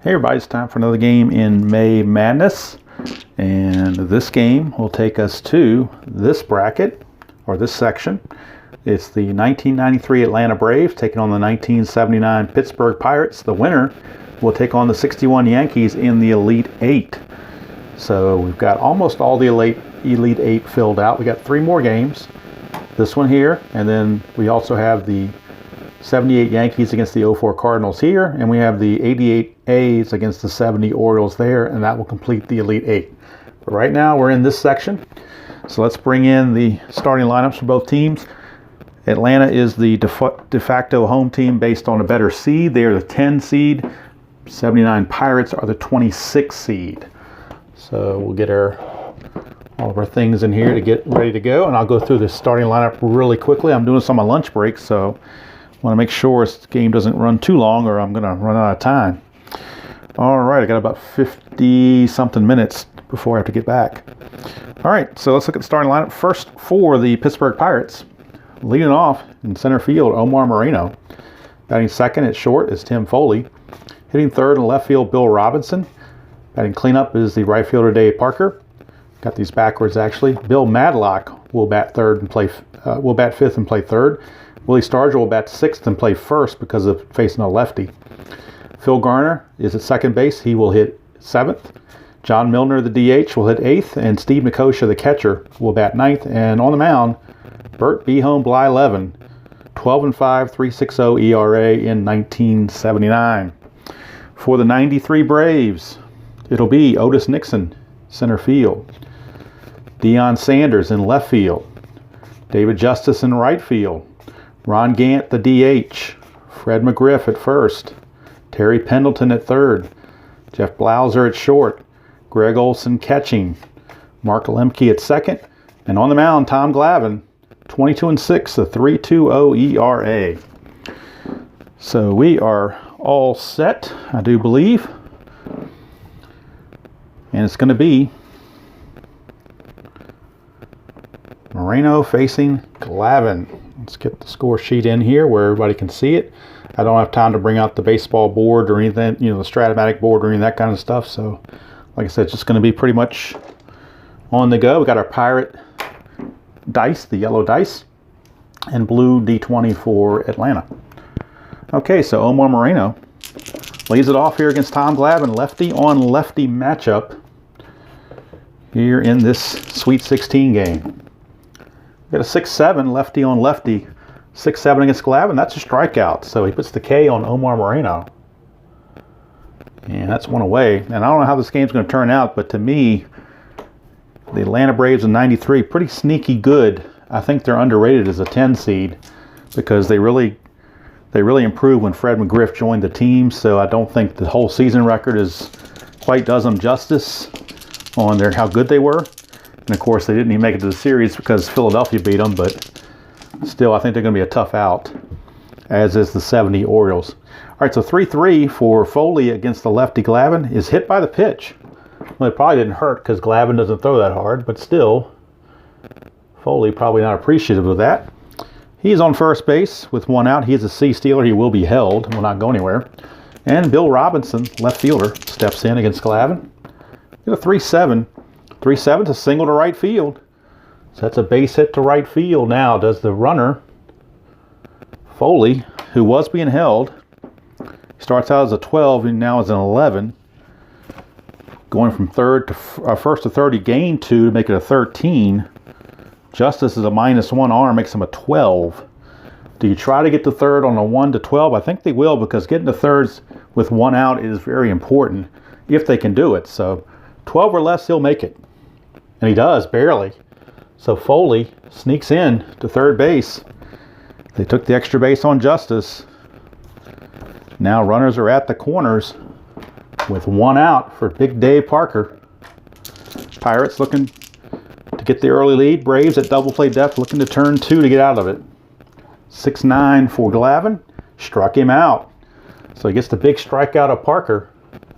Hey everybody, it's time for another game in May Madness, and this game will take us to this bracket, or this section. It's the 1993 Atlanta Braves taking on the 1979 Pittsburgh Pirates. The winner will take on the 61 Yankees in the Elite Eight. So we've got almost all the Elite Eight filled out. We got 3 more games. This one here, and then we also have the 78 Yankees against the 04 Cardinals here, and we have the 88 A's against the 70 Orioles there, and that will complete the Elite Eight. But right now we're in this section, so let's bring in the starting lineups for both teams. Atlanta is the de facto home team based on a better seed. They are the 10 seed. 79 Pirates are the 26 seed. So we'll get all of our things in here to get ready to go, and I'll go through the starting lineup really quickly. I'm doing this on my lunch break, so I want to make sure this game doesn't run too long or I'm going to run out of time. All right, I got about 50-something minutes before I have to get back. All right, so let's look at the starting lineup. First, for the Pittsburgh Pirates, leading off in center field, Omar Moreno. Batting second at short is Tim Foley. Hitting third in left field, Bill Robinson. Batting cleanup is the right fielder, Dave Parker. Got these backwards, actually. Bill Madlock will bat fifth and play third. Willie Stargell will bat sixth and play first because of facing a lefty. Phil Garner is at second base. He will hit seventh. John Milner, the DH, will hit eighth, and Steve Nikosha, the catcher, will bat ninth. And on the mound, Bert Behome Bly-Levin, 12-5, 3.60 ERA in 1979. For the 93 Braves, it'll be Otis Nixon, center field. Deion Sanders in left field. David Justice in right field. Ron Gant, the DH. Fred McGriff at first. Terry Pendleton at third. Jeff Blauser at short. Greg Olson catching. Mark Lemke at second. And on the mound, Tom Glavine, 22-6, a 3.20 ERA. So we are all set, I do believe. And it's going to be Moreno facing Glavine. Let's get the score sheet in here where everybody can see it. I don't have time to bring out the baseball board or anything, the Stratomatic board or any of that kind of stuff. So, like I said, it's just going to be pretty much on the go. We got our Pirate dice, the yellow dice, and blue D20 for Atlanta. Okay, so Omar Moreno leads it off here against Tom Glavine, lefty on lefty matchup here in this Sweet 16 game. We got a 6-7 lefty on lefty, 6-7 against Glavine. That's a strikeout, so he puts the K on Omar Moreno. And that's one away. And I don't know how this game's going to turn out, but to me, the Atlanta Braves in 93, pretty sneaky good. I think they're underrated as a 10 seed because they really improved when Fred McGriff joined the team. So I don't think the whole season record quite does them justice on how good they were. And of course, they didn't even make it to the series because Philadelphia beat them. But still, I think they're going to be a tough out, as is the 70 Orioles. All right, so 3-3 for Foley against the lefty Glavine is hit by the pitch. Well, it probably didn't hurt because Glavine doesn't throw that hard, but still, Foley probably not appreciative of that. He's on first base with 1 out. He is a C-stealer. He will be held. Will not go anywhere. And Bill Robinson, left fielder, steps in against Glavine. Get a 3-7. 3-7's a single to right field. So that's a base hit to right field now. Does the runner, Foley, who was being held, starts out as a 12 and now is an 11. Going from first to third, he gained 2 to make it a 13. Justice is a -1 arm, makes him a 12. Do you try to get to third on a 1 to 12? I think they will, because getting to thirds with 1 out is very important if they can do it. So 12 or less, he'll make it. And he does, barely. So Foley sneaks in to third base. They took the extra base on Justice. Now runners are at the corners with 1 out for Big Dave Parker. Pirates looking to get the early lead. Braves at double play depth looking to turn 2 to get out of it. 6-9 for Glavine. Struck him out. So he gets the big strikeout of Parker.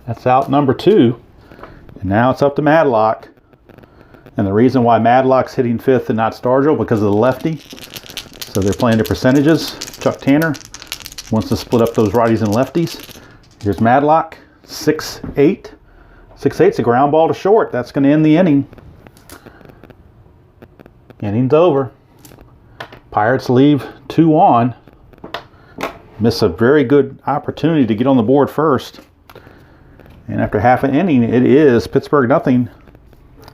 That's out number 2. And now it's up to Madlock. And the reason why Madlock's hitting fifth and not Stargell because of the lefty. So they're playing the percentages. Chuck Tanner wants to split up those righties and lefties. Here's Madlock. 6-8. 6-8's a ground ball to short. That's going to end the inning. Inning's over. Pirates leave 2 on. Miss a very good opportunity to get on the board first. And after half an inning, it is Pittsburgh nothing.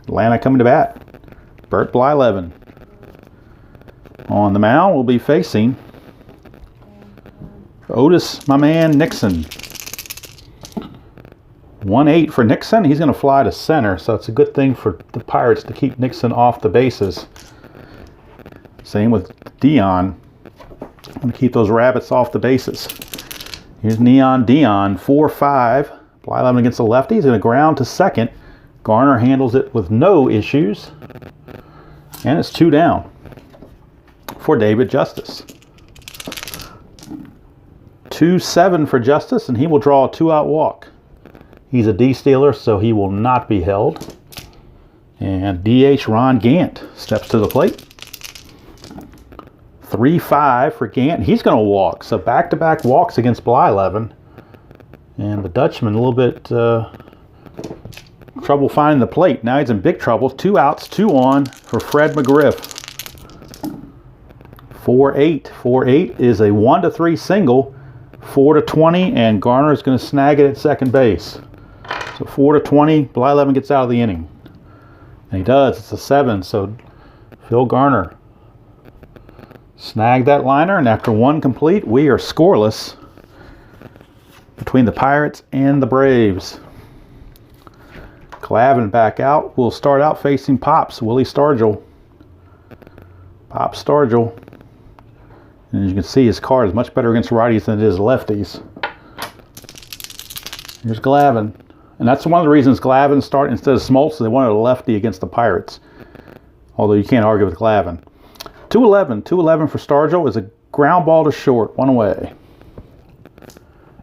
Atlanta coming to bat. Bert Blyleven. On the mound will be facing Otis, my man, Nixon. 1-8 for Nixon. He's going to fly to center, so it's a good thing for the Pirates to keep Nixon off the bases. Same with Dion. I'm going to keep those rabbits off the bases. Here's Neon Dion, 4-5. Blyleven against the lefty. He's going to ground to second. Garner handles it with no issues. And it's 2 down for David Justice. 2-7 for Justice, and he will draw a 2-out walk. He's a D-stealer, so he will not be held. And DH Ron Gant steps to the plate. 3-5 for Gant. He's going to walk. So back-to-back walks against Blyleven. And the Dutchman a little bit trouble finding the plate. Now he's in big trouble. 2 outs, 2 on for Fred McGriff. 4-8. 4-8 is a 1-3 single. 4-20, and Garner is going to snag it at second base. So 4-20, Blyleven gets out of the inning. And he does. It's a 7, so Phil Garner snagged that liner, and after 1 complete, we are scoreless between the Pirates and the Braves. Glavine back out. We'll start out facing Pops, Willie Stargell. Pop Stargell. And as you can see, his card is much better against righties than it is lefties. Here's Glavine. And that's one of the reasons Glavine started instead of Smoltz. They wanted a lefty against the Pirates. Although you can't argue with Glavine. 2-11. 2-11 for Stargell is a ground ball to short. 1 away.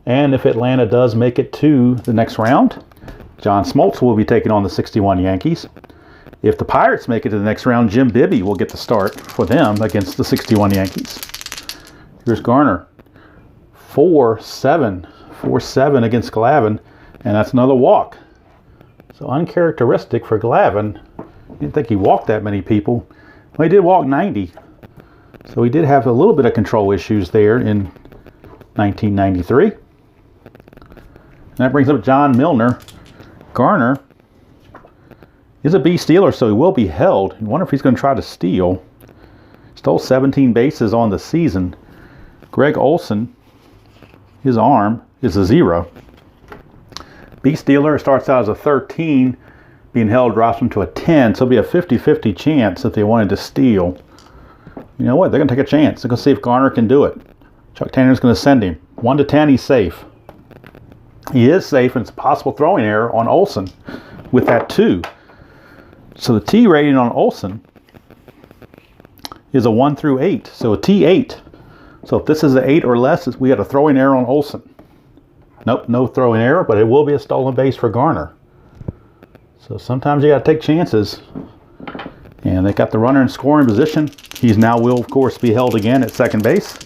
And if Atlanta does make it to the next round, John Smoltz will be taking on the 61 Yankees. If the Pirates make it to the next round, Jim Bibby will get the start for them against the 61 Yankees. Here's Garner. 4-7. 4-7 against Glavine. And that's another walk. So uncharacteristic for Glavine. Didn't think he walked that many people. Well, he did walk 90. So he did have a little bit of control issues there in 1993. And that brings up John Milner. Garner is a B-stealer, so he will be held. I wonder if he's going to try to steal. Stole 17 bases on the season. Greg Olson, his arm is a 0. B-stealer starts out as a 13. Being held drops him to a 10, so it'll be a 50-50 chance if they wanted to steal. You know what? They're going to take a chance. They're going to see if Garner can do it. Chuck Tanner's going to send him. 1-10, he's safe. He is safe, and it's a possible throwing error on Olson with that 2. So the T rating on Olson is a 1-8, so a T8. So if this is an 8 or less, we got a throwing error on Olson. Nope, no throwing error, but it will be a stolen base for Garner. So sometimes you got to take chances. And they got the runner in scoring position. He's now will, of course, be held again at second base.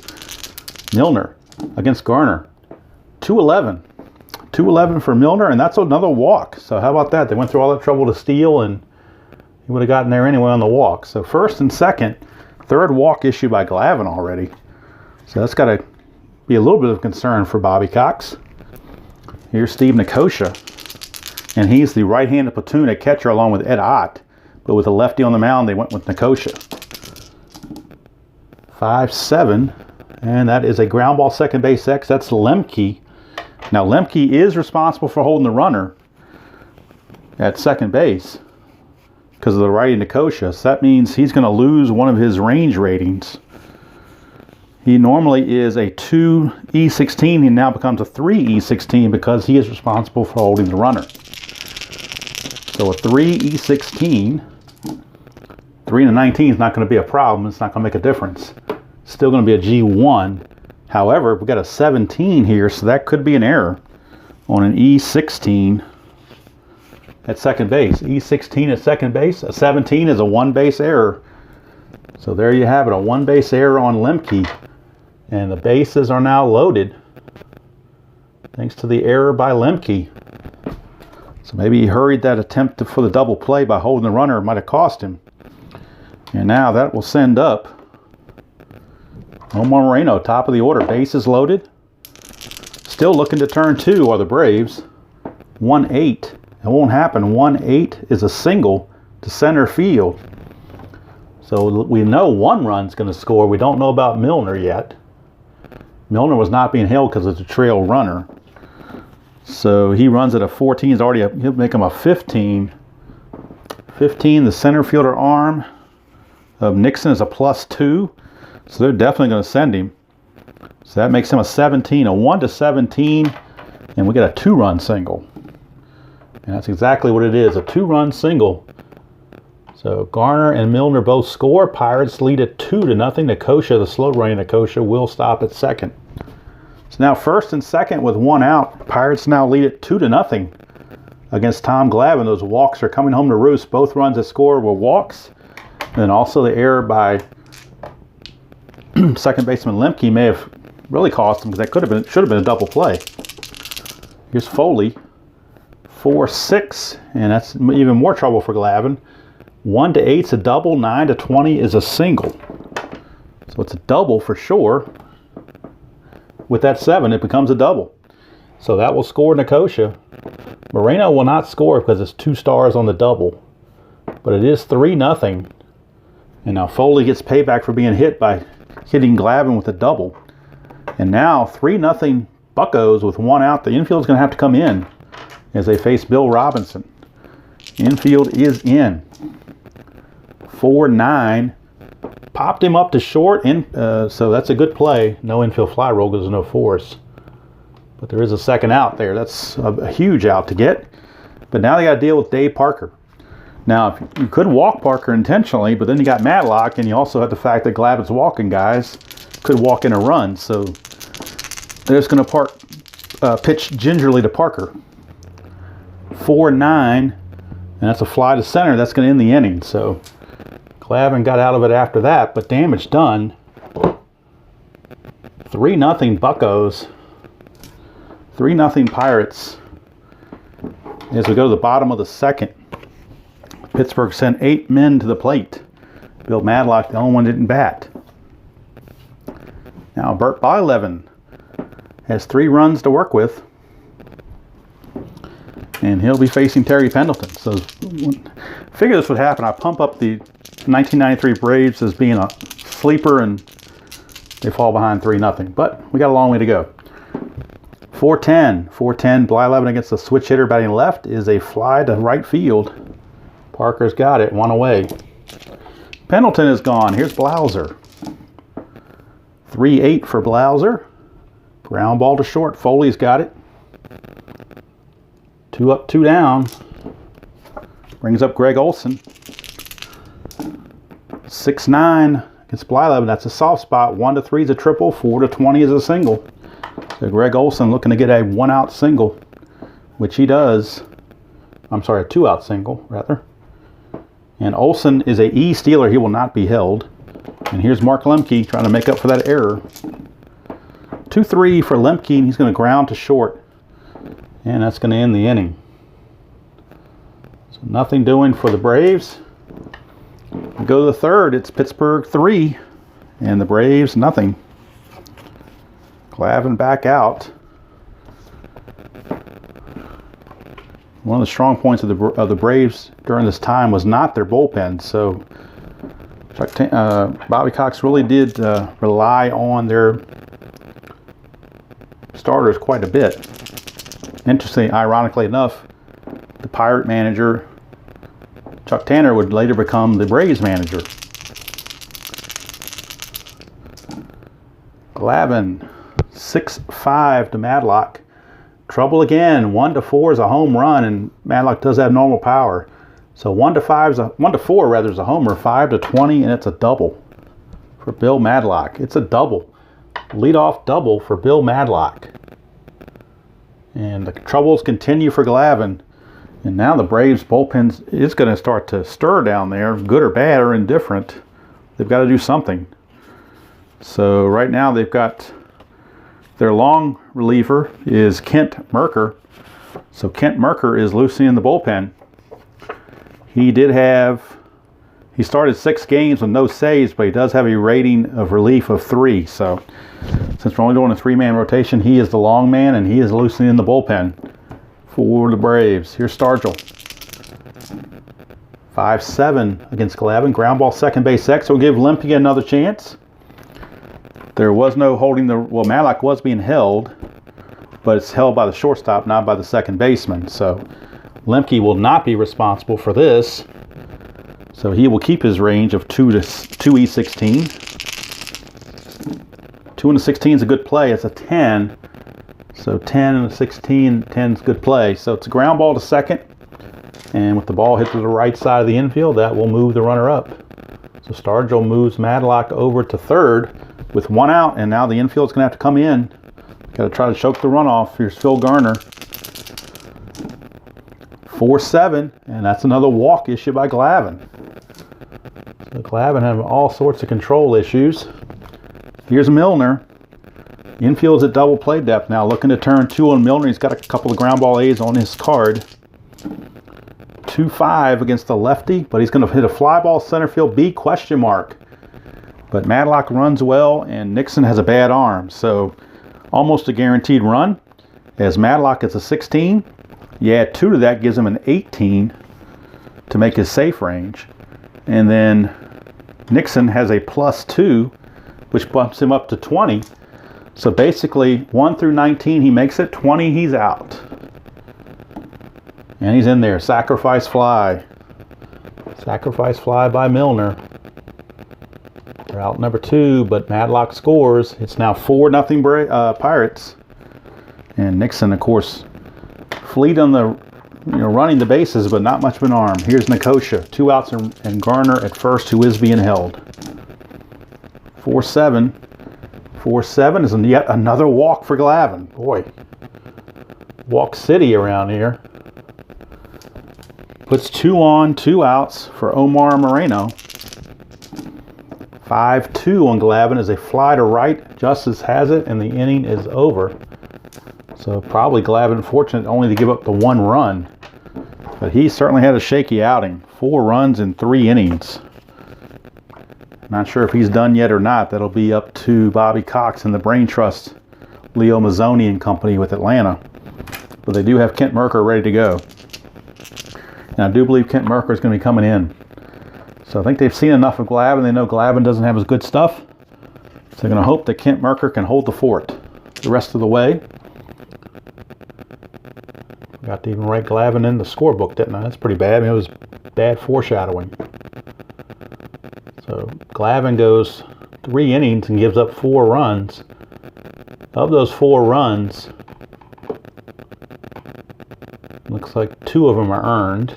Milner against Garner. 2-11. 2-11 for Milner, and that's another walk. So how about that? They went through all that trouble to steal, and he would have gotten there anyway on the walk. So first and second, third walk issued by Glavine already. So that's got to be a little bit of concern for Bobby Cox. Here's Steve Nicosia, and he's the right-handed platoon at catcher along with Ed Ott. But with a lefty on the mound, they went with Nicosia. 5-7, and that is a ground ball second base X. That's Lemke. Now, Lemke is responsible for holding the runner at second base because of the righty Nicosia. So that means he's going to lose one of his range ratings. He normally is a 2E16. He now becomes a 3E16 because he is responsible for holding the runner. So a 3E16, 3-19 is not going to be a problem. It's not going to make a difference. It's still going to be a G1. However, we've got a 17 here, so that could be an error on an E16 at second base. E16 at second base. A 17 is a 1-base error. So there you have it, a 1-base error on Lemke. And the bases are now loaded thanks to the error by Lemke. So maybe he hurried that attempt for the double play by holding the runner. It might have cost him. And now that will send up Omar Moreno, top of the order. Bases loaded. Still looking to turn 2 are the Braves. 1-8. It won't happen. 1-8 is a single to center field. So we know 1 run's going to score. We don't know about Milner yet. Milner was not being held because it's a trail runner. So he runs at a 14. He'll make him a 15. 15, the center fielder arm of Nixon is a +2. So they're definitely going to send him. So that makes him a 17, a 1-17, and we get a 2-run single. And that's exactly what it is, a 2-run single. So Garner and Milner both score. Pirates lead at 2-0. Nicosia, the slow running Nicosia, will stop at second. So now first and second with 1 out. Pirates now lead at 2-0 against Tom Glavine. Those walks are coming home to roost. Both runs that score were walks. And then also the error by second baseman Lemke may have really cost him, because that should have been a double play. Here's Foley. 4-6, and that's even more trouble for Glavine. 1-8 is a double, 9-20 is a single. So it's a double for sure. With that 7, it becomes a double. So that will score Nicosia. Moreno will not score because it's 2 stars on the double. But it is 3-0. And now Foley gets payback for being hit by hitting Glavine with a double. And now 3-0 Buccos with 1 out. The infield's going to have to come in as they face Bill Robinson. Infield is in. 4-9. Popped him up to short, so that's a good play. No infield fly roll because there's no force. But there is a second out there. That's a huge out to get. But now they got to deal with Dave Parker. Now, if you could walk Parker intentionally, but then you got Matlock, and you also have the fact that Glavine's walking guys could walk in a run. So they're just going to pitch gingerly to Parker. 4-9, and that's a fly to center. That's going to end the inning. So Glavine got out of it after that, but damage done. 3-0 Buccos. 3-0 Pirates. As we go to the bottom of the second, Pittsburgh sent 8 men to the plate. Bill Madlock, the only one, didn't bat. Now Bert Blyleven has 3 runs to work with, and he'll be facing Terry Pendleton. So figure this would happen. I pump up the 1993 Braves as being a sleeper, and they fall behind 3-0. But we got a long way to go. 4-10. Blyleven against the switch hitter batting left is a fly to right field. Parker's got it, 1 away. Pendleton is gone. Here's Blauser. 3-8 for Blauser. Ground ball to short. Foley's got it. 2 up, 2 down. Brings up Greg Olson. 6-9 against Blyleven. That's a soft spot. 1-3 is a triple. 4-20 is a single. So Greg Olson looking to get a 1-out single, which he does. I'm sorry, a 2-out single, rather. And Olson is a E stealer. He will not be held. And here's Mark Lemke trying to make up for that error. 2-3 for Lemke, and he's going to ground to short. And that's going to end the inning. So nothing doing for the Braves. We go to the third. It's Pittsburgh 3, and the Braves nothing. Glavine back out. One of the strong points of the Braves during this time was not their bullpen. So Bobby Cox really did rely on their starters quite a bit. Interestingly, ironically enough, the Pirate manager, Chuck Tanner, would later become the Braves manager. Glavine, 6-5 to Madlock. Trouble again. 1-4 is a home run, and Madlock does have normal power. So 1-4 rather is a homer. 5-20, and it's a double for Bill Madlock. It's a double, leadoff double for Bill Madlock. And the troubles continue for Glavine. And now the Braves bullpen is going to start to stir down there, good or bad or indifferent. They've got to do something. So right now they've got their long reliever is Kent Merker. So Kent Merker is loosening the bullpen. He started 6 games with no saves, but he does have a rating of relief of 3. So since we're only doing a 3-man rotation, he is the long man, and he is loosening the bullpen for the Braves. Here's Stargell. 5-7 against Glavine. Ground ball, second base X. So we'll give Lemke another chance. There was no holding well, Madlock was being held, but it's held by the shortstop, not by the second baseman. So Lemke will not be responsible for this. So he will keep his range of 2E16. 2 and a 16 is a good play. It's a 10. So 10 and a 16, 10 is good play. So it's a ground ball to second. And with the ball hit to the right side of the infield, that will move the runner up. So Stargell moves Madlock over to third with 1 out. And now the infield's going to have to come in. Got to try to choke the runoff. Here's Phil Garner. 4-7. And that's another walk issued by Glavine. So Glavine having all sorts of control issues. Here's Milner. Infield's at double play depth now, looking to turn 2 on Milner. He's got a couple of ground ball A's on his card. 2-5 against the lefty, but he's going to hit a fly ball center field B ? But Madlock runs well, and Nixon has a bad arm, so almost a guaranteed run. As Madlock gets a 16, you add 2 to that, gives him an 18 to make his safe range. And then Nixon has a +2, which bumps him up to 20. So basically, 1 through 19, he makes it. 20, he's out. And he's in there. Sacrifice fly. Sacrifice fly by Milner. They're out number 2, but Madlock scores. It's now 4-0 Pirates. And Nixon, of course, fleet on the, running the bases, but not much of an arm. Here's Nicosia. 2 outs and Garner at first, who is being held. 4-7. 4-7 is yet another walk for Glavine. Boy, walk city around here. Puts 2 on, 2 outs for Omar Moreno. 5-2 on Glavine as a fly to right. Justice has it, and the inning is over. So probably Glavine fortunate only to give up the 1 run. But he certainly had a shaky outing. 4 runs in 3 innings. Not sure if he's done yet or not. That'll be up to Bobby Cox and the Brain Trust, Leo Mazzoni and company with Atlanta. But they do have Kent Merker ready to go. And I do believe Kent Merker is going to be coming in. So I think they've seen enough of Glavine. They know Glavine doesn't have his good stuff. So they're going to hope that Kent Merker can hold the fort the rest of the way. Got to even write Glavine in the scorebook, didn't I? That's pretty bad. It was bad foreshadowing. So Glavine goes 3 innings and gives up 4 runs. Of those 4 runs, looks like 2 of them are earned.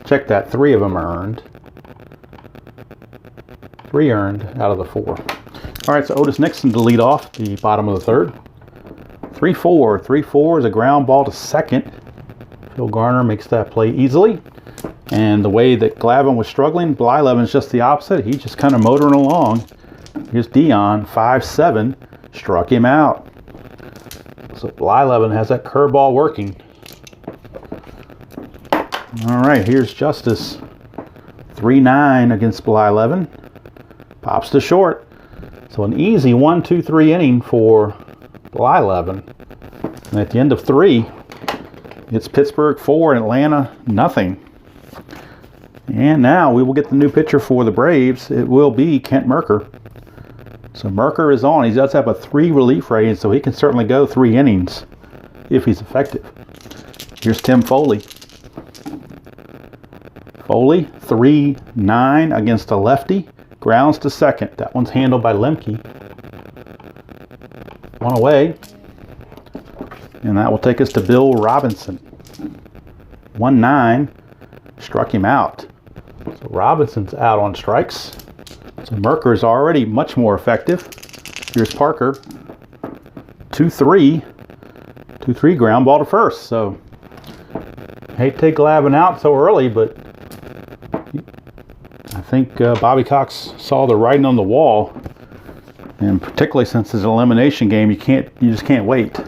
Check that, 3 of them are earned. 3 earned out of the 4. All right, so Otis Nixon to lead off the bottom of the 3rd. 3-4. 3-4 is a ground ball to second. Phil Garner makes that play easily. And the way that Glavine was struggling, Blyleven's just the opposite. He's just kind of motoring along. Here's Dion, 5-7, struck him out. So Blyleven has that curveball working. All right, here's Justice. 3-9 against Blyleven. Pops to short. So an easy 1-2-3 inning for Blyleven. And at the end of 3, it's Pittsburgh 4 and Atlanta nothing. And now we will get the new pitcher for the Braves. It will be Kent Merker. So Merker is on. He does have a 3 relief rating, so he can certainly go 3 innings if he's effective. Here's Tim Foley. Foley, 3-9 against a lefty. Grounds to second. That one's handled by Lemke. 1 away. And that will take us to Bill Robinson. 1-9. Struck him out. So Robinson's out on strikes. So Merker is already much more effective. Here's Parker. 2-3. 2-3 ground ball to first. So hate to take Glavine out so early, but I think Bobby Cox saw the writing on the wall. And particularly since it's an elimination game, you just can't wait.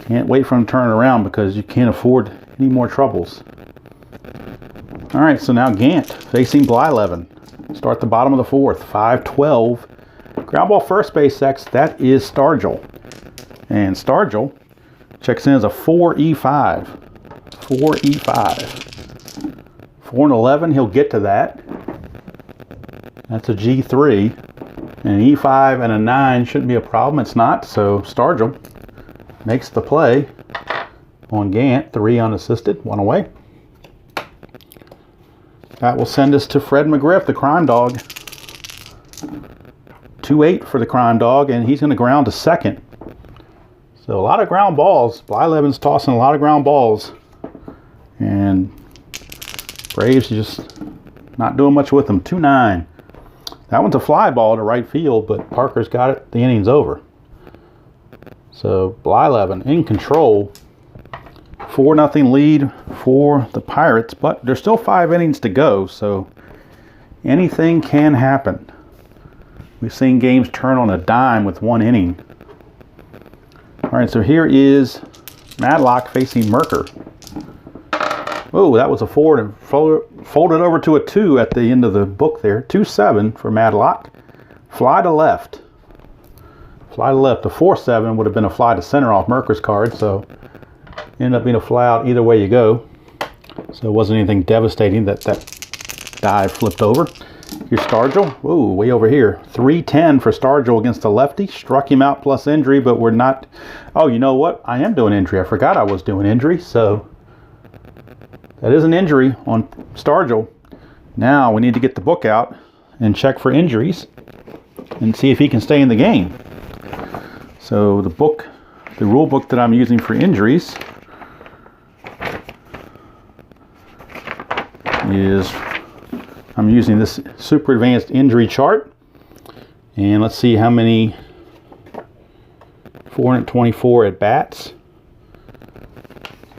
Can't wait for him to turn it around because you can't afford any more troubles. All right, so now Gant facing Blyleven. Start the bottom of the fourth, 5-12. Ground ball first base X, that is Stargell. And Stargell checks in as a 4E5. 4E5. 4-11, he'll get to that. That's a G3. And an E5 and a 9 shouldn't be a problem. It's not, so Stargell makes the play on Gant. 3 unassisted, 1 away. That will send us to Fred McGriff, the crime dog. 2-8 for the crime dog, and he's going to ground to second. So a lot of ground balls. Blyleven's tossing a lot of ground balls. And Braves just not doing much with them. 2-9. That one's a fly ball to right field, but Parker's got it. The inning's over. So Blyleven in control. 4-0 lead for the Pirates, but there's still 5 innings to go, so anything can happen. We've seen games turn on a dime with 1 inning. All right, so here is Madlock facing Merker. Oh, that was a 4 and folded over to a 2 at the end of the book there. 2-7 for Madlock. Fly to left. Fly to left. A 4-7 would have been a fly to center off Merker's card, so ended up being a fly out either way you go. So it wasn't anything devastating that dive flipped over. Here's Stargell. Whoa, way over here. 3-10 for Stargell against the lefty. Struck him out plus injury, but we're not... Oh, you know what? I am doing injury. I forgot I was doing injury, so that is an injury on Stargell. Now we need to get the book out and check for injuries and see if he can stay in the game. So the rule book that I'm using for injuries is I'm using this super advanced injury chart, and let's see how many 424 at bats.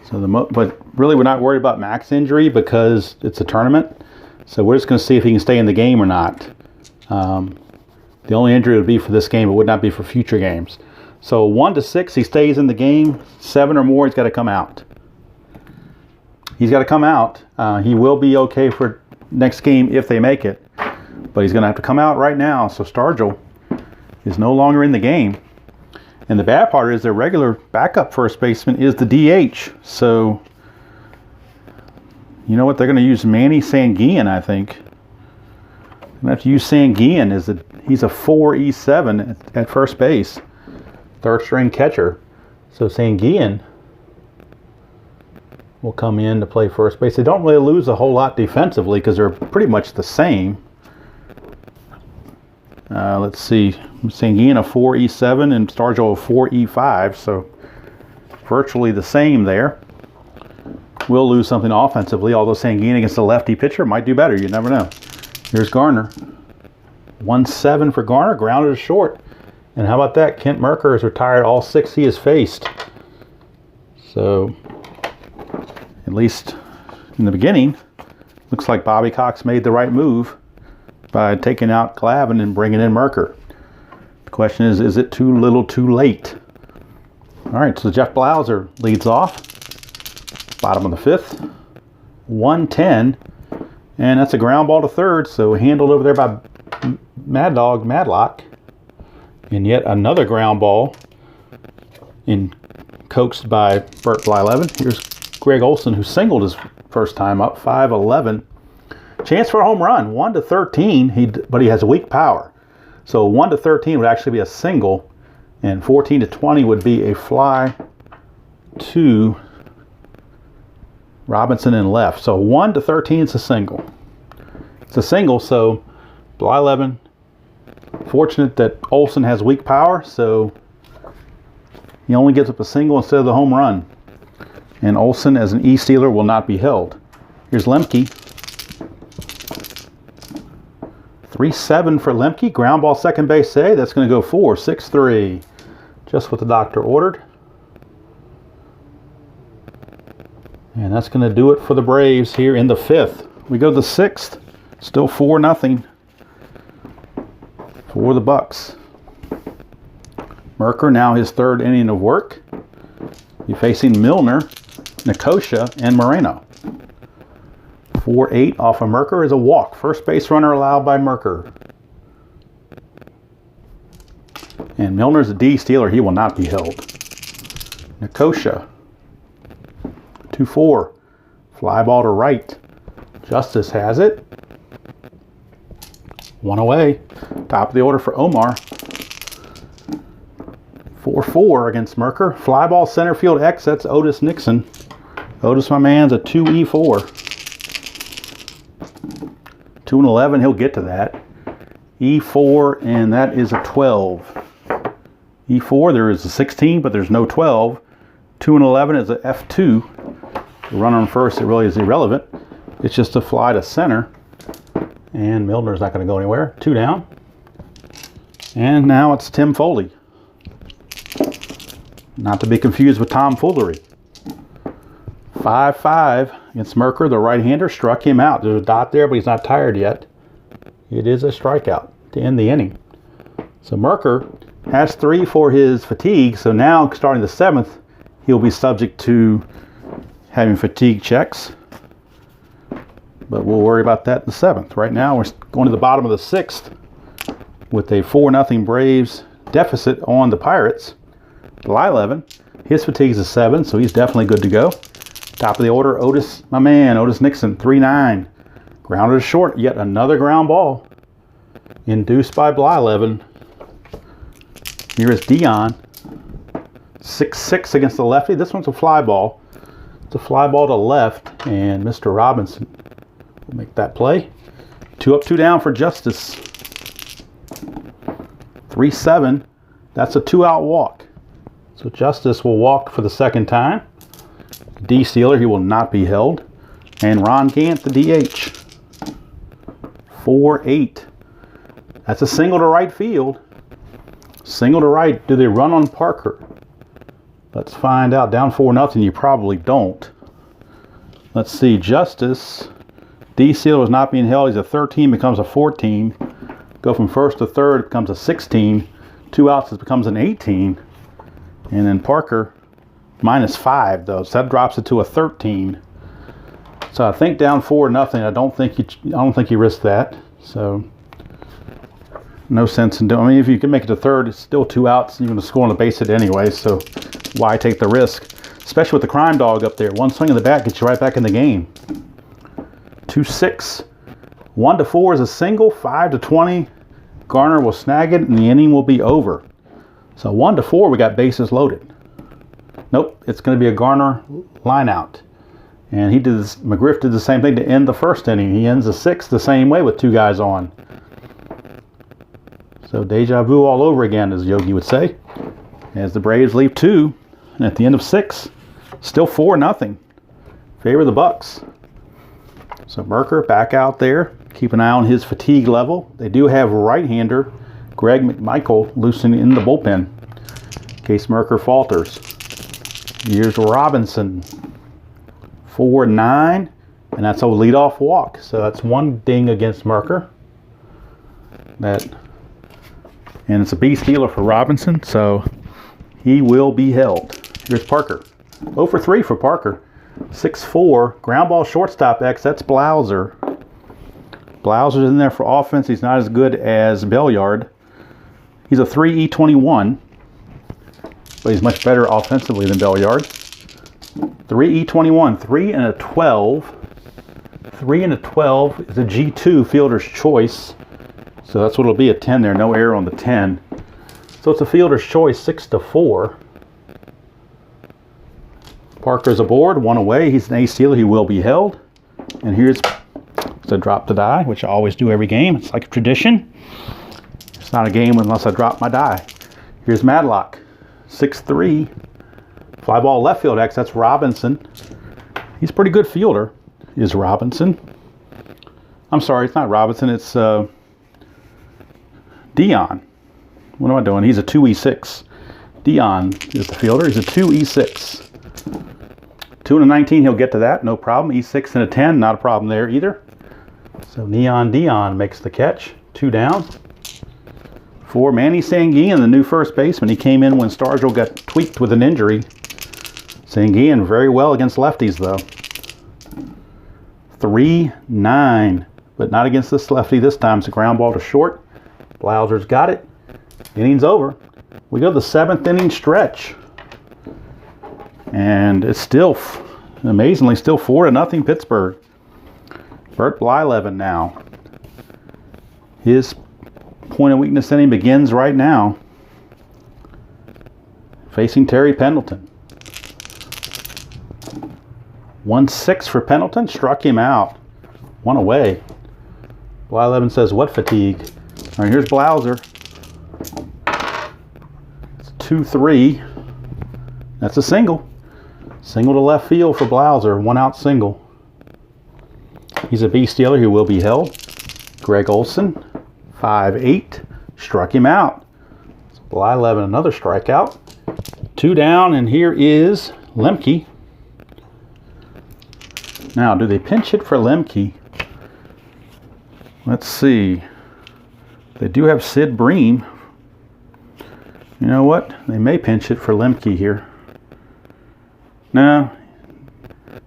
So but really we're not worried about max injury because it's a tournament, so we're just going to see if he can stay in the game or not. The only injury would be for this game, it would not be for future games. So 1-6 he stays in the game. 7 or more he's got to come out. He's got to come out. He will be okay for next game if they make it, but he's going to have to come out right now. So Stargell is no longer in the game. And the bad part is their regular backup first baseman is the DH. So you know what? They're going to use Manny Sanguillen, I think. They're going to have to use Sanguillen. He's a 4E7 at first base. Third string catcher. So Sanguillen will come in to play first base. They don't really lose a whole lot defensively because they're pretty much the same. Let's see. Sanguillen a 4E7 and Stargell a 4E5. So virtually the same there. We'll lose something offensively, although Sanguillen against a lefty pitcher might do better. You never know. Here's Garner. 1-7 for Garner. Grounded to short. And how about that? Kent Merker has retired all 6 he has faced. So at least in the beginning, looks like Bobby Cox made the right move by taking out Glavine and bringing in Merker. The question is it too little too late? All right, so Jeff Blauser leads off. Bottom of the 5th. 1-10. And that's a ground ball to third, so handled over there by Mad Dog Madlock. And yet another ground ball coaxed by Bert Blyleven. Here's Greg Olson, who singled his first time up, 5-11. Chance for a home run, 1-13, but he has weak power. So 1-13 would actually be a single, and 14-20 would be a fly to Robinson in left. So 1-13 is a single. It's a single, so Blyleven, fortunate that Olson has weak power, so he only gives up a single instead of the home run. And Olson, as an E-stealer, will not be held. Here's Lemke. 3-7 for Lemke. Ground ball second base save. That's going to go 4, 6-3. Just what the doctor ordered. And that's going to do it for the Braves here in the 5th. We go to the 6th. Still 4-0 for the Bucks. Merker now his 3rd inning of work. You're facing Milner, Nicosia, and Moreno. 4-8 off of Merker is a walk. First base runner allowed by Merker. And Milner's a D stealer. He will not be held. Nicosia. 2-4. Fly ball to right. Justice has it. One away. Top of the order for Omar. 4-4 against Merker. Fly ball center field X. That's Otis Nixon. Otis, my man's a 2E4. 2-11. He'll get to that. E4, and that is a 12. E4, there is a 16, but there's no 12. 2-11 is a F2. The runner on first, it really is irrelevant. It's just a fly to center. And Milner's not going to go anywhere. 2 down. And now it's Tim Foley. Not to be confused with Tom Foolery. 5-5 against Merker. The right-hander struck him out. There's a dot there, but he's not tired yet. It is a strikeout to end the inning. So Merker has 3 for his fatigue. So now, starting the 7th, he'll be subject to having fatigue checks. But we'll worry about that in the 7th. Right now, we're going to the bottom of the 6th with a 4-0 Braves deficit on the Pirates. July 11. His fatigue is a 7, so he's definitely good to go. Top of the order, Otis, my man, Otis Nixon, 3-9. Grounded to short, yet another ground ball. Induced by Blyleven. Here is Dion. 6-6 against the lefty. This one's a fly ball. It's a fly ball to left, and Mr. Robinson will make that play. 2 up, 2 down for Justice. 3-7. That's a 2-out walk. So Justice will walk for the 2nd time. D stealer, he will not be held. And Ron Gant, the DH. 4-8. That's a single to right field. Single to right. Do they run on Parker? Let's find out. Down 4-0, you probably don't. Let's see. Justice. D stealer was not being held. He's a 13, becomes a 14. Go from first to third, it becomes a 16. 2 outs, it becomes an 18. And then Parker, -5 though, so that drops it to a 13. So I think down 4-0. I don't think you risk that. So no sense in doing. I mean, if you can make it to third, it's still 2 outs. You're going to score on the base hit anyway. So why take the risk? Especially with the crime dog up there. One swing of the bat gets you right back in the game. 2-6. 1-4 is a single. 5-20. Garner will snag it, and the inning will be over. So 1-4, we got bases loaded. Nope, it's going to be a Garner line out. And he did this, McGriff did the same thing to end the 1st inning. He ends the 6th the same way with 2 guys on. So deja vu all over again, as Yogi would say. As the Braves leave 2, and at the end of 6, still 4-0. Favor the Bucks. So Merker back out there. Keep an eye on his fatigue level. They do have right-hander Greg McMichael loosening in the bullpen in case Merker falters. Here's Robinson. 4-9, and that's a leadoff walk. So that's 1 ding against Merker. And it's a B stealer for Robinson, so he will be held. Here's Parker. 0-for-3 for Parker. 6-4, ground ball shortstop X, that's Blauser. Blauser's in there for offense. He's not as good as Belliard. He's a 3E21, but he's much better offensively than Belliard. 3E21, 3 and a 12. 3 and a 12 is a G2 fielder's choice. So that's what it'll be, a 10 there. No error on the 10. So it's a fielder's choice, 6-4. Parker's aboard, 1 away. He's an ace stealer. He will be held. And here's the drop to die, which I always do every game. It's like a tradition. It's not a game unless I drop my die. Here's Madlock. 6-3. Fly ball left field X. That's Robinson. He's a pretty good fielder, is Robinson. I'm sorry, it's not Robinson. It's Dion. What am I doing? He's a 2E6. Dion is the fielder. He's a 2E6. 2-19, he'll get to that. No problem. E6 and a 10. Not a problem there either. So Neon Dion makes the catch. 2 down. For Manny Sanguin, the new first baseman. He came in when Stargell got tweaked with an injury. Sanguine very well against lefties though. 3-9, but not against this lefty this time. It's a ground ball to short. Blauser's got it. Inning's over. We go to the 7th inning stretch. And it's still, amazingly, still 4-0 Pittsburgh. Bert Blyleven now. His point of weakness inning begins right now. Facing Terry Pendleton. 1-6 for Pendleton. Struck him out. 1 away. Blyleven says, what fatigue? All right, here's Blauser. It's 2-3. That's a single. Single to left field for Blauser. 1-out single. He's a base stealer who will be held. Greg Olson, 5-8. Struck him out. Blyleven, another strikeout. 2 down, and here is Lemke. Now, do they pinch hit for Lemke? Let's see. They do have Sid Bream. You know what? They may pinch hit for Lemke here. No.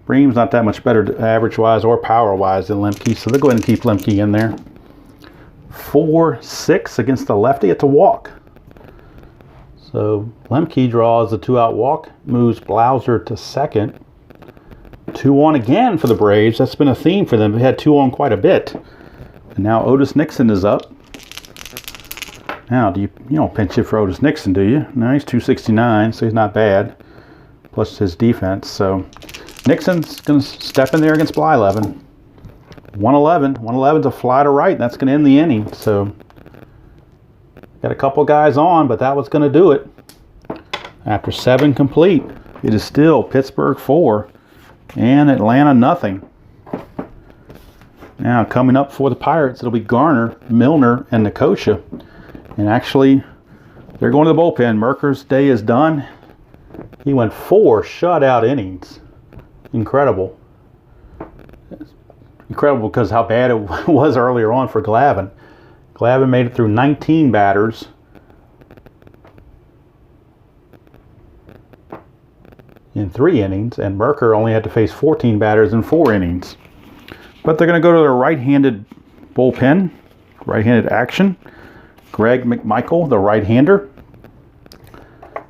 Bream's not that much better average-wise or power-wise than Lemke, so they'll go ahead and keep Lemke in there. 4-6 against the lefty. It's a walk. So Lemke draws the 2-out walk, moves Blauser to second. 2-on again for the Braves. That's been a theme for them. They had 2-on quite a bit. And now Otis Nixon is up. Now, you don't pinch hit for Otis Nixon, do you? No, he's 269, so he's not bad. Plus his defense. So Nixon's going to step in there against Blyleven. 111. 111's a fly to right. That's going to end the inning. So got a couple guys on, but that was going to do it. After 7 complete, it is still Pittsburgh 4 and Atlanta nothing. Now coming up for the Pirates, it'll be Garner, Milner, and Nicosia. And actually, they're going to the bullpen. Merker's day is done. He went 4 shutout innings. Incredible. Incredible because how bad it was earlier on for Glavine. Glavine made it through 19 batters. In 3 innings, and Merker only had to face 14 batters in 4 innings. But they're going to go to their right-handed bullpen, right-handed action. Greg McMichael, the right-hander.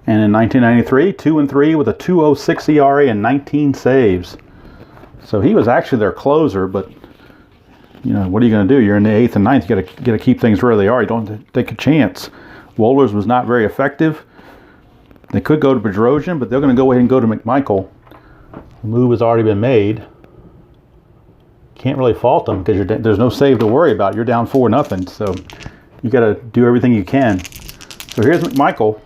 And in 1993, 2-3 with a 2.06 ERA and 19 saves. So he was actually their closer, but you know, what are you going to do? You're in the 8th and 9th. You got to keep things where they are. You don't take a chance. Wohlers was not very effective. They could go to Bedrosian, but they're going to go ahead and go to McMichael. The move has already been made. Can't really fault them because there's no save to worry about. You're down 4-0, so you got to do everything you can. So here's McMichael.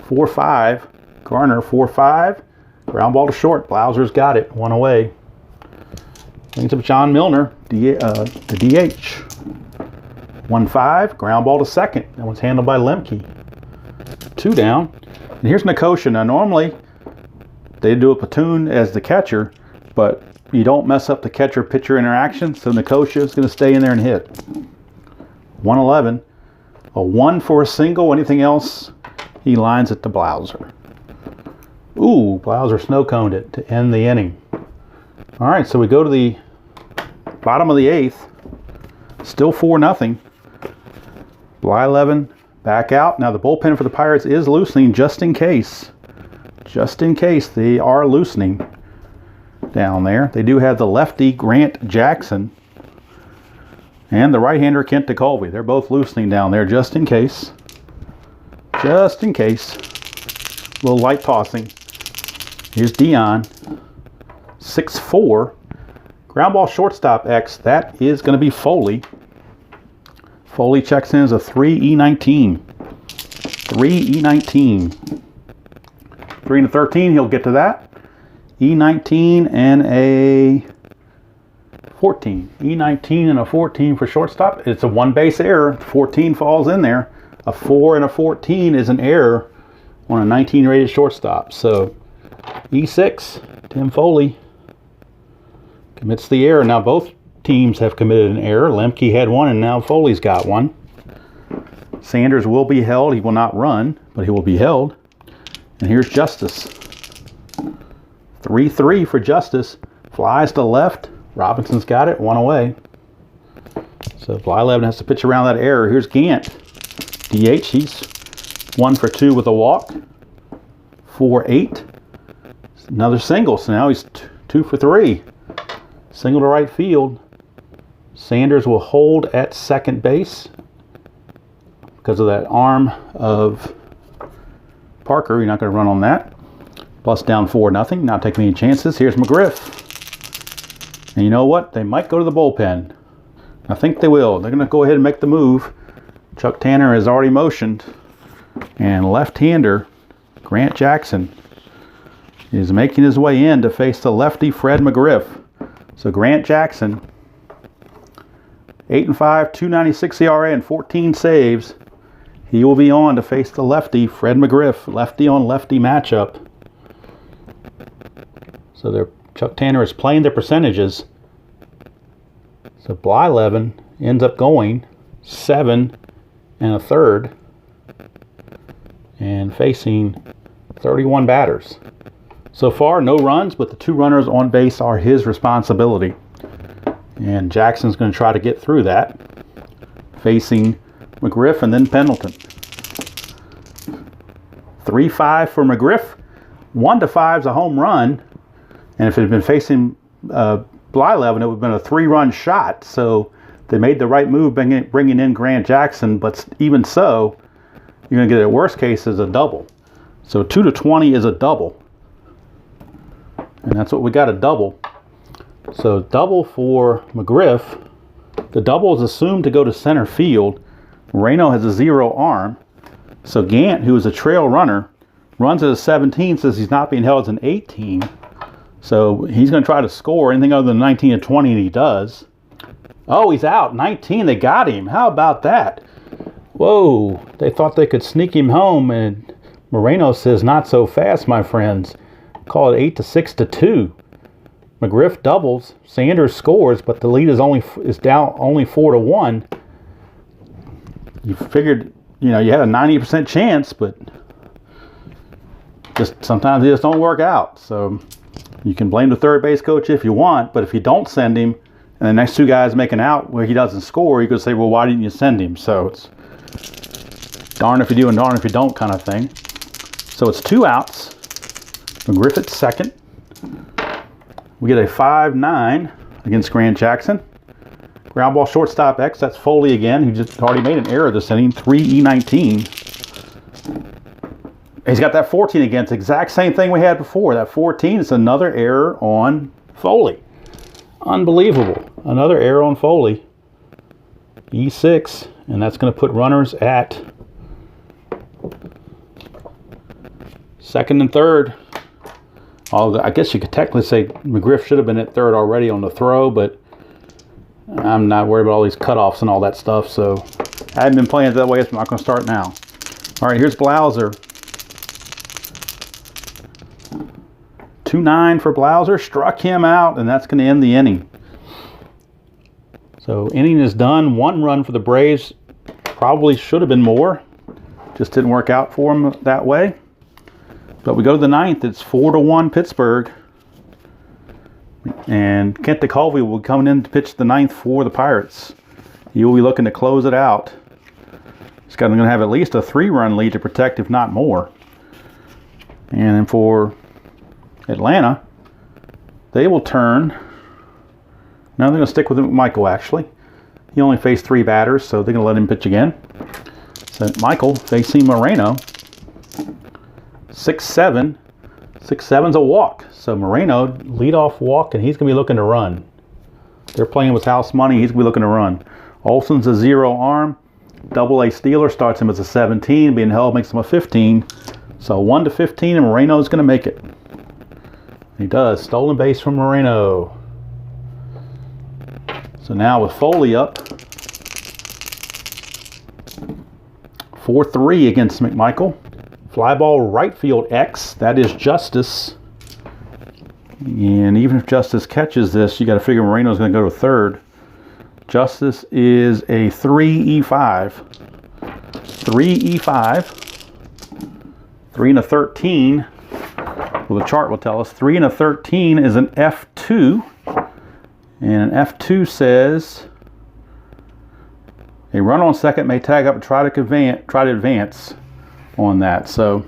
4-5. Garner 4-5. Ground ball to short. Blauser's got it. 1 away. Brings up John Milner, the DH. 1-5. Ground ball to second. That one's handled by Lemke. 2 down. And here's Nicosia. Now normally they do a platoon as the catcher, but you don't mess up the catcher-pitcher interaction, so Nicosia is going to stay in there and hit. 111. A 1 for a single. Anything else, he lines it to Blauser. Ooh, Blauser snow-coned it to end the inning. All right, so we go to the bottom of the 8th. Still 4-0. Blyleven back out. Now the bullpen for the Pirates is loosening just in case. Just in case they are loosening down there. They do have the lefty Grant Jackson and the right-hander Kent DeColvey. They're both loosening down there just in case. Just in case. A little light tossing. Here's Dion. 6-4. Ground ball shortstop X. That is going to be Foley. Foley checks in as a 3E19. 3E19. 3-13, he'll get to that. E19 and a 14. E19 and a 14 for shortstop. It's a 1 base error. 14 falls in there. A 4 and a 14 is an error on a 19 rated shortstop. So E6, Tim Foley commits the error. Now both teams have committed an error. Lemke had one and now Foley's got one. Sanders will be held. He will not run, but he will be held. And here's Justice. 3-3 for Justice. Flies to left. Robinson's got it. 1 away. So Blyleven has to pitch around that error. Here's Gant. DH. He's 1 for 2 with a walk. 4-8. Another single. So now he's 2 for 3. Single to right field. Sanders will hold at second base because of that arm of Parker. You're not going to run on that. Plus down 4-0. Not taking any chances. Here's McGriff. And you know what? They might go to the bullpen. I think they will. They're going to go ahead and make the move. Chuck Tanner has already motioned. And left-hander Grant Jackson is making his way in to face the lefty Fred McGriff. So Grant Jackson, 8-5, 2.96 ERA and 14 saves. He will be on to face the lefty Fred McGriff. Lefty on lefty matchup. So Chuck Tanner is playing the percentages. So Blyleven ends up going 7 1/3 and facing 31 batters. So far, no runs, but the 2 runners on base are his responsibility. And Jackson's going to try to get through that, facing McGriff and then Pendleton. 3-5 for McGriff. 1-5 is a home run. And if it had been facing Blyleven, it would have been a 3-run shot. So they made the right move bringing in Grant Jackson. But even so, you're going to get it, worst case, is a double. So 2-20 is a double. And that's what we got, a double. So double for McGriff. The double is assumed to go to center field. Moreno has a 0 arm. So Gant, who is a trail runner, runs at a 17, says he's not being held as an 18. So he's going to try to score anything other than 19 and 20, and he does. Oh, he's out. 19, they got him. How about that? Whoa, they thought they could sneak him home, and Moreno says, not so fast, my friends. Call it 8-6-2. McGriff doubles. Sanders scores, but the lead is down only 4-1. You figured, you had a 90% chance, but just sometimes it just don't work out. So you can blame the third base coach if you want, but if you don't send him, and the next 2 guys make an out where he doesn't score, you could say, well, why didn't you send him? So it's darn if you do and darn if you don't kind of thing. So it's 2 outs. McGriff at second. We get a 5-9 against Grant Jackson. Ground ball shortstop X. That's Foley again, who just already made an error this inning. 3-19. He's got that 14 again. It's the exact same thing we had before. That 14 is another error on Foley. Unbelievable. Another error on Foley. E6. And that's going to put runners at second and third. I guess you could technically say McGriff should have been at third already on the throw, but I'm not worried about all these cutoffs and all that stuff, so I haven't been playing it that way, so I'm not going to start now. All right, here's Blauser. 2-9 for Blauser. Struck him out, and that's going to end the inning. So inning is done. 1 run for the Braves. Probably should have been more. Just didn't work out for them that way. But we go to the 9th. It's 4-1 Pittsburgh. And Kent DeColvey will be coming in to pitch the 9th for the Pirates. He will be looking to close it out. He's going to have at least a 3-run lead to protect, if not more. And then for Atlanta, they will turn. No, they're going to stick with Michael, actually. He only faced 3 batters, so they're going to let him pitch again. So Michael facing Moreno. 6-7. 6-7's a walk. So Moreno, leadoff walk, and he's going to be looking to run. They're playing with house money. He's going to be looking to run. Olson's a 0 arm. Double-A stealer starts him as a 17. Being held makes him a 15. So 1-15, and Moreno's going to make it. He does. Stolen base from Moreno. So now with Foley up, 4-3 against McMichael. Fly ball right field X. That is Justice. And even if Justice catches this, you got to figure Moreno's going to go to third. Justice is a 3-E5. 3-E5. 3-13. well, the chart will tell us 3 and a 13 is an F2. And an F2 says a runner on second may tag up and try to advance on that. So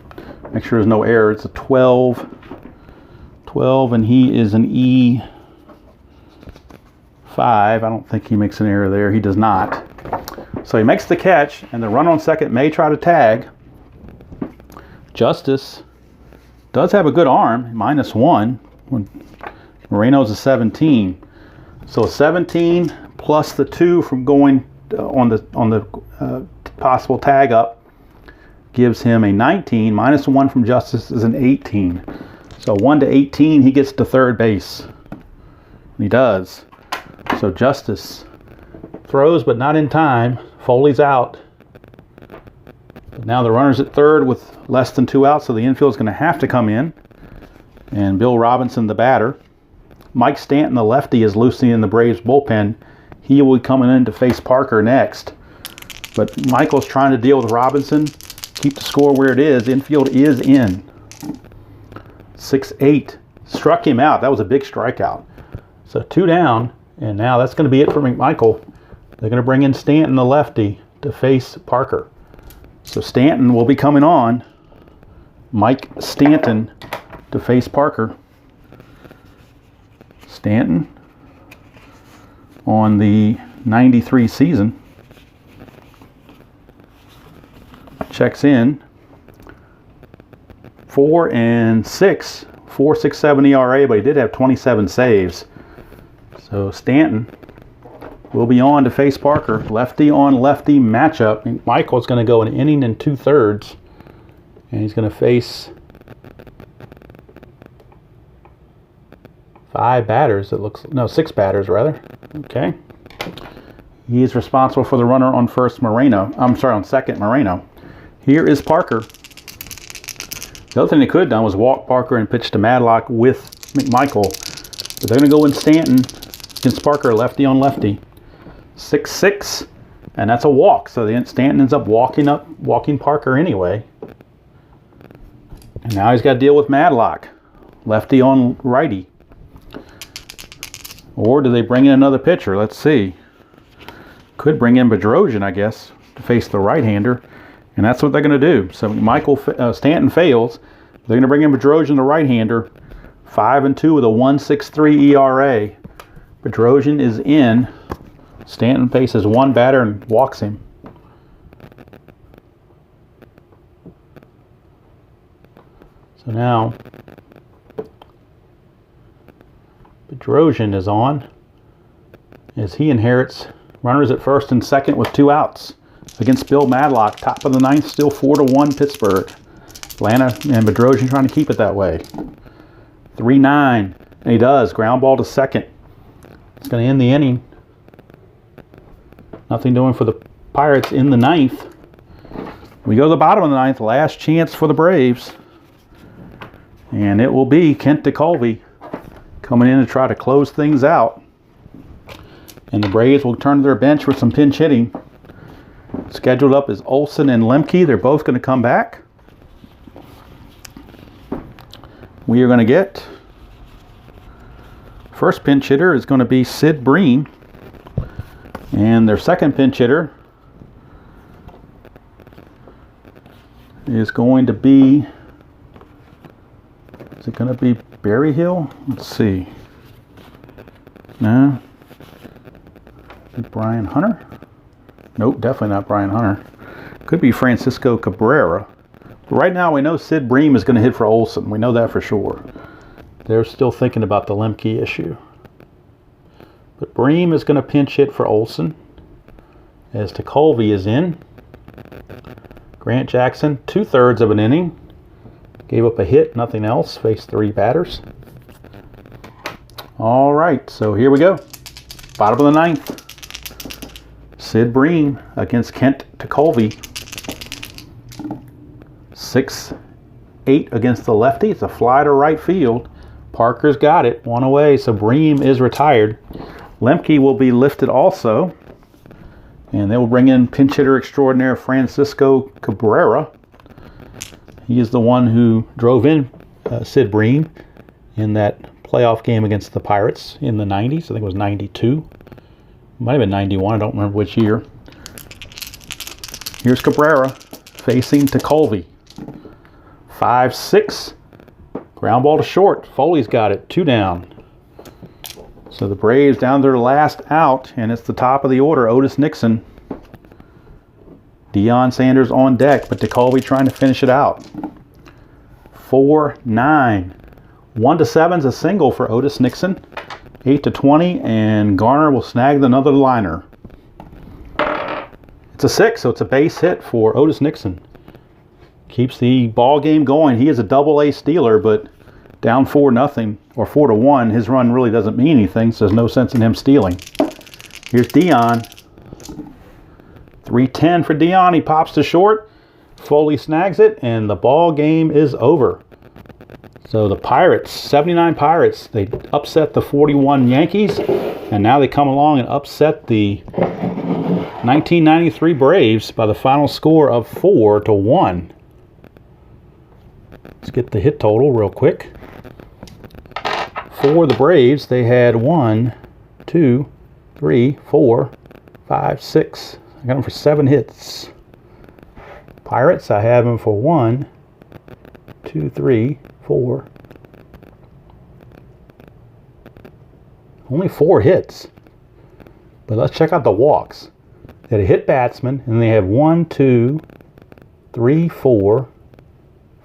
make sure there's no error. It's a 12, and he is an E5. I don't think he makes an error there. He does not. So he makes the catch, and the runner on second may try to tag. Justice does have a good arm, -1. When Moreno's a 17. So a 17 plus the 2 from going on the possible tag up gives him a 19. -1 from Justice is an 18. So 1 to 18, he gets to third base. And he does. So Justice throws, but not in time. Foley's out. But now the runner's at third with less than 2 outs, so the infield's going to have to come in. And Bill Robinson, the batter. Mike Stanton, the lefty, is loosely in the Braves bullpen. He will be coming in to face Parker next. But Michael's trying to deal with Robinson. Keep the score where it is. Infield is in. 6-8. Struck him out. That was a big strikeout. So 2 down. And now that's going to be it for McMichael. They're going to bring in Stanton, the lefty, to face Parker. So Stanton will be coming on. Mike Stanton to face Parker. Stanton on the 93 season. Checks in. 4-6. 4.67 ERA, but he did have 27 saves. So Stanton will be on to face Parker. Lefty on lefty matchup. Michael's going to go an inning and 2/3. And he's going to face 5 batters. It looks, no, 6 batters rather. Okay. He is responsible for the runner on first, Moreno. I'm sorry, on second, Moreno. Here is Parker. The other thing they could have done was walk Parker and pitch to Madlock with McMichael. But they're going to go in Stanton against Parker, lefty on lefty. 6-6, and that's a walk. So then Stanton ends up walking Parker anyway. And now he's got to deal with Madlock, lefty on righty. Or do they bring in another pitcher? Let's see. Could bring in Bedrosian, I guess, to face the right-hander. And that's what they're going to do. So Stanton fails. They're going to bring in Bedrosian, the right-hander. 5-2 with a 1.63 ERA. Bedrosian is in. Stanton faces 1 batter and walks him. So now Bedrosian is on as he inherits runners at first and second with 2 outs against Bill Madlock. Top of the 9th, still 4-1 Pittsburgh. Atlanta and Bedrosian trying to keep it that way. 3-9, and he does. Ground ball to second. It's going to end the inning. Nothing doing for the Pirates in the 9th. We go to the bottom of the 9th. Last chance for the Braves. And it will be Kent DeColvey coming in to try to close things out. And the Braves will turn to their bench with some pinch hitting. Scheduled up is Olsen and Lemke. They're both going to come back. We are going to get... First pinch hitter is going to be Sid Bream. And their second pinch hitter is going to be... Is it going to be Barry Hill? Let's see. No. Is it Brian Hunter? Nope, definitely not Brian Hunter. Could be Francisco Cabrera. But right now we know Sid Bream is going to hit for Olsen. We know that for sure. They're still thinking about the Lemke issue. But Bream is going to pinch hit for Olsen as DeColvey is in. Grant Jackson, 2/3 of an inning. Gave up a hit, nothing else. Faced 3 batters. All right, so here we go. Bottom of the 9th. Sid Bream against Kent DeColvey. 6-8 against the lefty. It's a fly to right field. Parker's got it. 1 away, so Bream is retired. Lemke will be lifted also. And they will bring in pinch hitter extraordinaire Francisco Cabrera. He is the one who drove in Sid Bream in that playoff game against the Pirates in the 90s. I think it was 92. Might have been 91. I don't remember which year. Here's Cabrera facing to Colby. 5-6. Ground ball to short. Foley's got it. 2 down. So the Braves down to their last out, and it's the top of the order. Otis Nixon. Deion Sanders on deck, but DeColby trying to finish it out. 4-9. 1-7 is a single for Otis Nixon. 8-20, and Garner will snag another liner. It's a 6, so it's a base hit for Otis Nixon. Keeps the ball game going. He is a double-A stealer, but down 4-0 or 4-1, his run really doesn't mean anything, so there's no sense in him stealing. Here's Deion. 3-10 for Deion. He pops to short. Foley snags it, and the ball game is over. So the Pirates, 79 Pirates, they upset the 41 Yankees, and now they come along and upset the 1993 Braves by the final score of 4-1. Let's get the hit total real quick. For the Braves, they had 1, 2, 3, 4, 5, 6. I got them for 7 hits. Pirates, I have them for 1, 2, 3, 4. Only 4 hits. But let's check out the walks. They had a hit batsman, and they have 1, 2, 3, 4,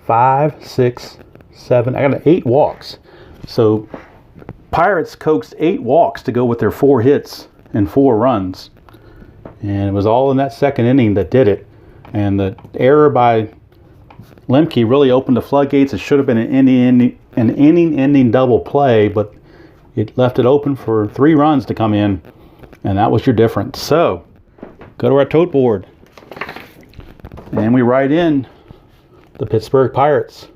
5, 6, 7. I got 8 walks. So Pirates coaxed 8 walks to go with their 4 hits and 4 runs. And it was all in that second inning that did it. And the error by Lemke really opened the floodgates. It should have been an inning-ending double play, but it left it open for 3 runs to come in, and that was your difference. So, go to our tote board, and we write in the Pittsburgh Pirates.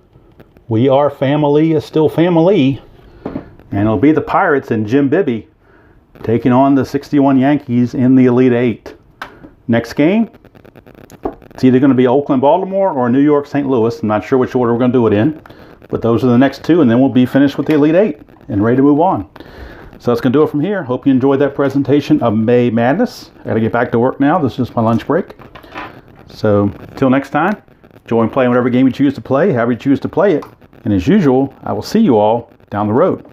We are family is still family, and it'll be the Pirates and Jim Bibby taking on the 61 Yankees in the Elite Eight. Next game, it's either going to be Oakland, Baltimore, or New York, St. Louis. I'm not sure which order we're going to do it in, but those are the next 2, and then we'll be finished with the Elite Eight and ready to move on. So that's going to do it from here. Hope you enjoyed that presentation of May Madness. I got to get back to work now. This is just my lunch break. So until next time, enjoy playing whatever game you choose to play, however you choose to play it. And as usual, I will see you all down the road.